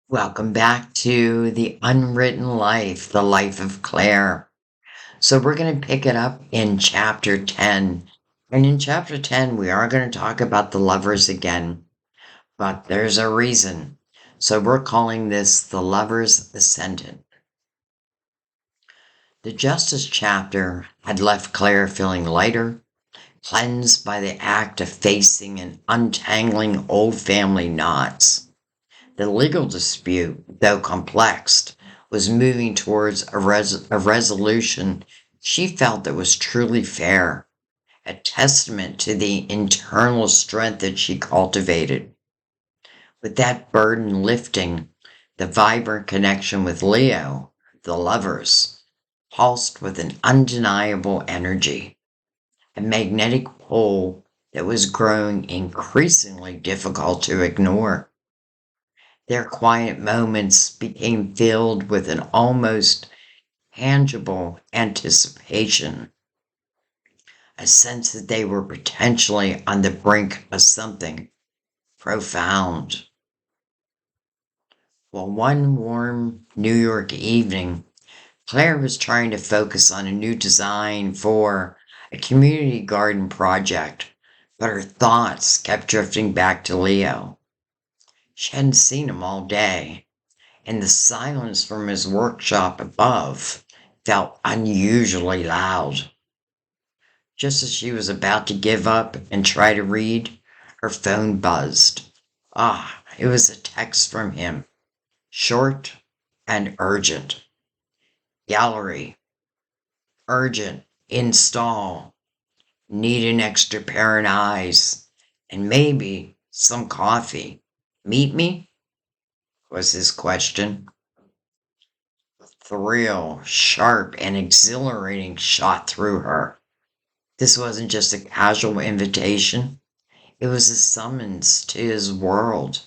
Welcome back to The Unwritten Life, the life of Claire. So, we're going to pick it up in chapter 10. And in chapter 10, we are going to talk about the lovers again, but there's a reason. So, we're calling this the Lovers Ascendant. The Justice chapter had left Claire feeling lighter, cleansed by the act of facing and untangling old family knots. The legal dispute, though complex, was moving towards a resolution she felt that was truly fair, a testament to the internal strength that she cultivated. With that burden lifting, the vibrant connection with Leo, the lovers, pulsed with an undeniable energy, a magnetic pull that was growing increasingly difficult to ignore. Their quiet moments became filled with an almost tangible anticipation, a sense that they were potentially on the brink of something profound. Well, one warm New York evening, Claire was trying to focus on a new design for a community garden project, but her thoughts kept drifting back to Leo. She hadn't seen him all day, and the silence from his workshop above felt unusually loud. Just as she was about to give up and try to read, her phone buzzed. It was a text from him, short and urgent. Gallery, urgent, install, need an extra pair of eyes, and maybe some coffee. Meet me? Was his question. Thrill, sharp and exhilarating, shot through her. This wasn't just a casual invitation, it was a summons to his world,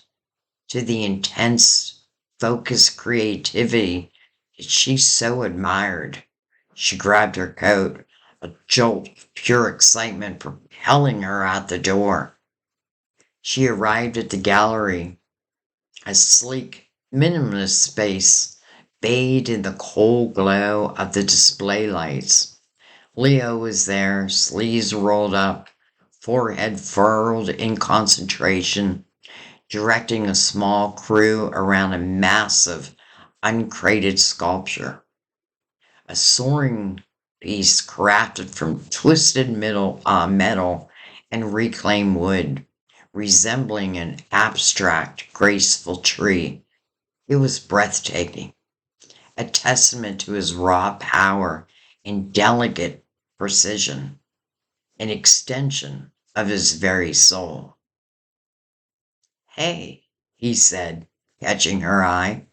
to the intense, focused creativity that she so admired. She grabbed her coat, a jolt of pure excitement propelling her out the door. She arrived at the gallery, a sleek, minimalist space bathed in the cold glow of the display lights. Leo was there, sleeves rolled up, forehead furrowed in concentration, directing a small crew around a massive, uncrated sculpture. A soaring piece crafted from twisted metal and reclaimed wood, resembling an abstract, graceful tree. It was breathtaking, a testament to his raw power and delicate precision, an extension of his very soul. Hey, he said, catching her eye.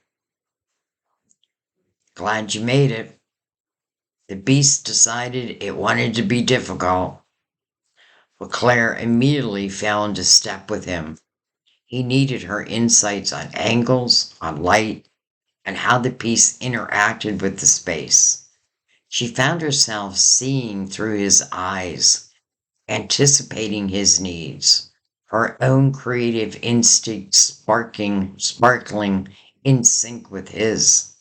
Glad you made it. The beast decided it wanted to be difficult. But Claire immediately fell into step with him. He needed her insights on angles, on light, and how the piece interacted with the space. She found herself seeing through his eyes, anticipating his needs, her own creative instincts sparkling in sync with his.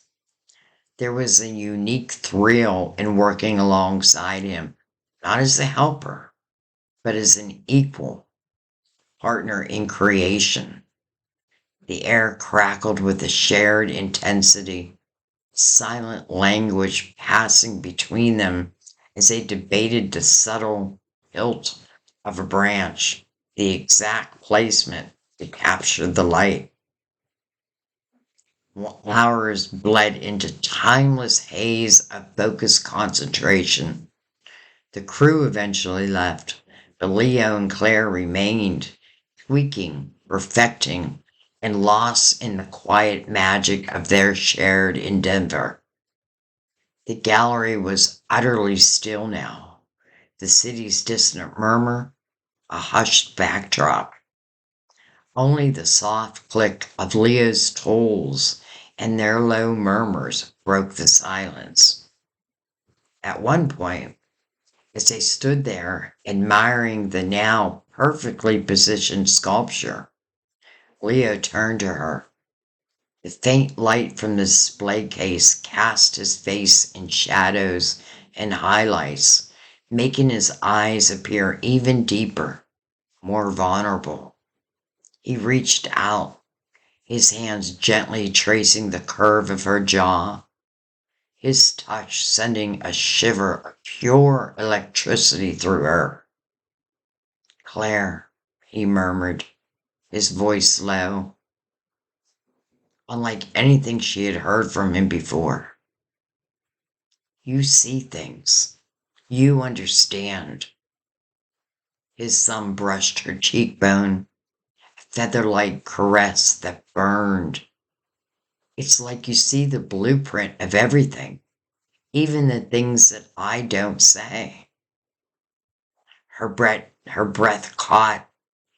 There was a unique thrill in working alongside him, not as a helper, but as an equal partner in creation. The air crackled with a shared intensity, silent language passing between them as they debated the subtle hilt of a branch, the exact placement to capture the light. Hours bled into timeless haze of focused concentration. The crew eventually left, but Leo and Claire remained, tweaking, perfecting, and lost in the quiet magic of their shared endeavor. The gallery was utterly still now, the city's distant murmur a hushed backdrop. Only the soft click of Leo's tools and their low murmurs broke the silence. At one point, as they stood there admiring the now perfectly positioned sculpture, Leo turned to her. The faint light from the display case cast his face in shadows and highlights, making his eyes appear even deeper, more vulnerable. He reached out, his hands gently tracing the curve of her jaw, his touch sending a shiver of pure electricity through her. "Claire," he murmured, his voice low, unlike anything she had heard from him before. "You see things. You understand." His thumb brushed her cheekbone, a feather-like caress that burned. "It's like you see the blueprint of everything, even the things that I don't say." Her breath caught.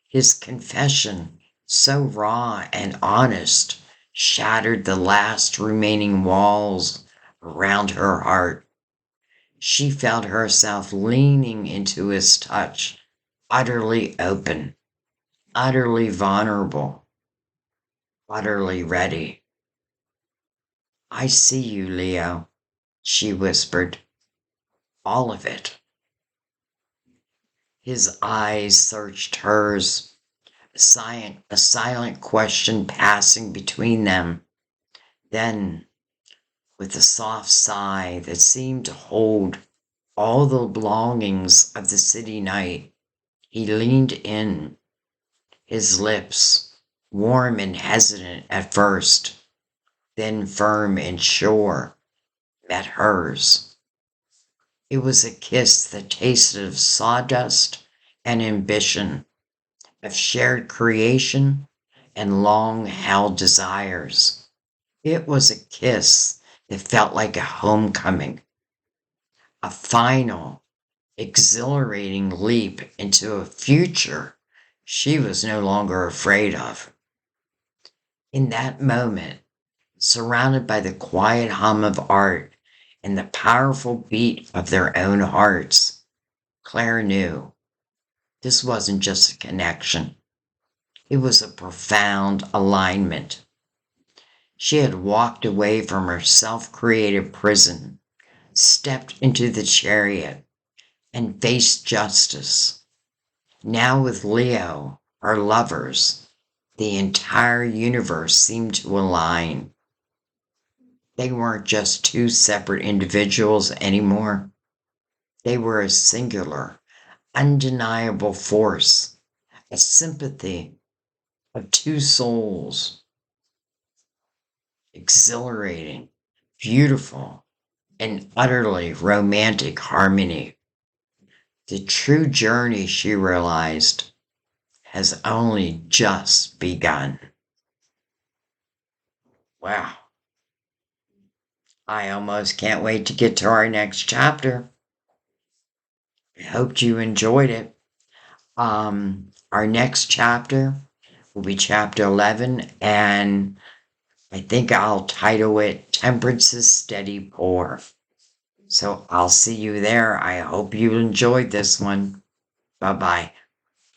His confession, so raw and honest, shattered the last remaining walls around her heart. She felt herself leaning into his touch, utterly open, utterly vulnerable, utterly ready. "I see you, Leo," she whispered. "All of it." His eyes searched hers, a silent question passing between them. Then, with a soft sigh that seemed to hold all the longings of the city night, he leaned in, his lips, warm and hesitant at first, then firm and sure, met hers. It was a kiss that tasted of sawdust and ambition, of shared creation and long-held desires. It was a kiss that felt like a homecoming, a final, exhilarating leap into a future she was no longer afraid of. In that moment, surrounded by the quiet hum of art and the powerful beat of their own hearts, Claire knew this wasn't just a connection. It was a profound alignment. She had walked away from her self-created prison, stepped into the chariot, and faced justice. Now with Leo, her lovers, the entire universe seemed to align. They weren't just two separate individuals anymore. They were a singular, undeniable force, a sympathy of two souls, exhilarating, beautiful, and utterly romantic harmony. The true journey, she realized, has only just begun. Wow. I almost can't wait to get to our next chapter. I hope you enjoyed it. Our next chapter will be chapter 11, and I think I'll title it Temperance's Steady Pour. So I'll see you there. I hope you enjoyed this one. Bye-bye.